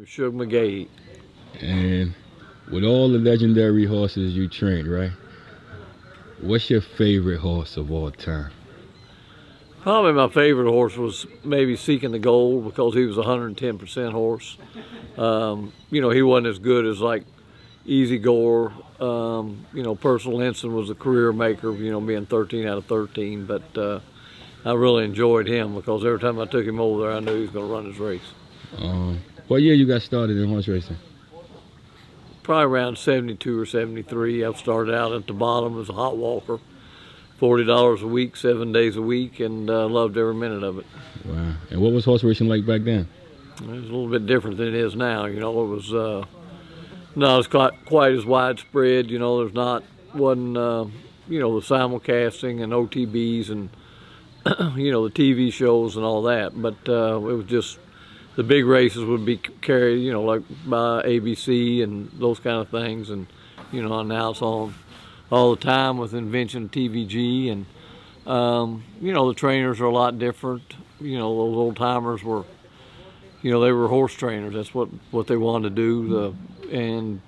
Shug McGaughey. And with all the legendary horses you trained, right? What's your favorite horse of all time? Probably my favorite horse was maybe Seeking the Gold because he was a 110% horse. He wasn't as good as like Easy Gore. Personal Ensign was a career maker, being 13 out of 13. But I really enjoyed him because every time I took him over there, I knew he was going to run his race. What year you got started in horse racing? Probably around 72 or 73. I started out at the bottom as a hot walker, $40 a week, 7 days a week, and loved every minute of it. Wow. And what was horse racing like back then? It was a little bit different than it is now. It was not as quite as widespread. There's wasn't the simulcasting and OTBs and the TV shows and all that. But it was just the big races would be carried, like by ABC and those kind of things. And now it's on all the time with invention of TVG, and the trainers are a lot different. Those old timers were, they were horse trainers. That's what they wanted to do, and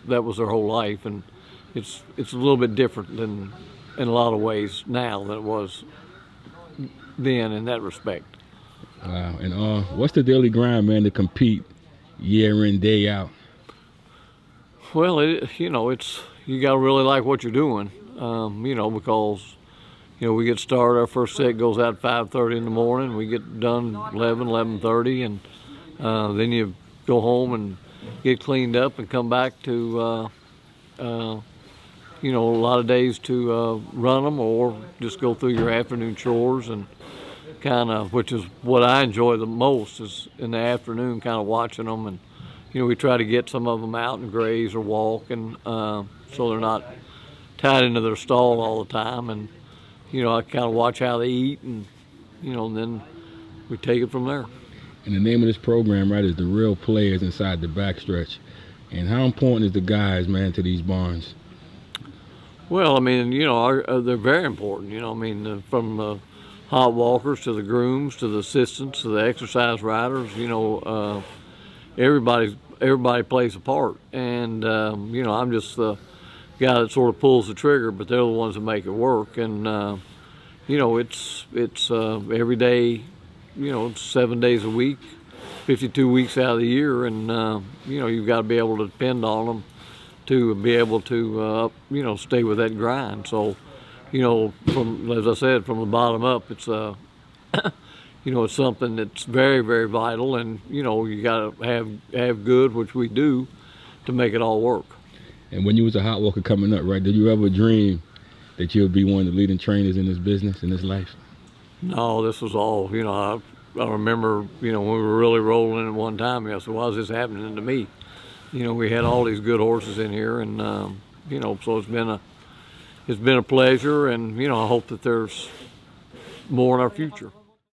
that was their whole life. And it's a little bit different than in a lot of ways now than it was then in that respect. Wow. And what's the daily grind, man, to compete year in, day out? Well, it's you got to really like what you're doing, because we get started. Our first set goes out at 5:30 in the morning. We get done 11:30, and then you go home and get cleaned up and come back to a lot of days to run them or just go through your afternoon chores, and which is what I enjoy the most, is in the afternoon kind of watching them. And we try to get some of them out and graze or walk, and so they're not tied into their stall all the time. And I kind of watch how they eat, and then we take it from there. And the name of this program, right, is The Real Players Inside the Backstretch. And how important is the guys, man, to these barns? Well, they're very important. From the hot walkers to the grooms to the assistants to the exercise riders. Everybody plays a part, and I'm just the guy that sort of pulls the trigger, but they're the ones that make it work. And it's every day. It's 7 days a week, 52 weeks out of the year, and you've got to be able to depend on them to be able to stay with that grind. So from, as I said, from the bottom up, it's it's something that's very, very vital, and you got to have good, which we do, to make it all work. And when you was a hot walker coming up, right, did you ever dream that you'll be one of the leading trainers in this business, in this life? No, this was all, I remember, when we were really rolling at one time, I said, why is this happening to me? We had all these good horses in here, and, so it's been a pleasure, and, I hope that there's more in our future.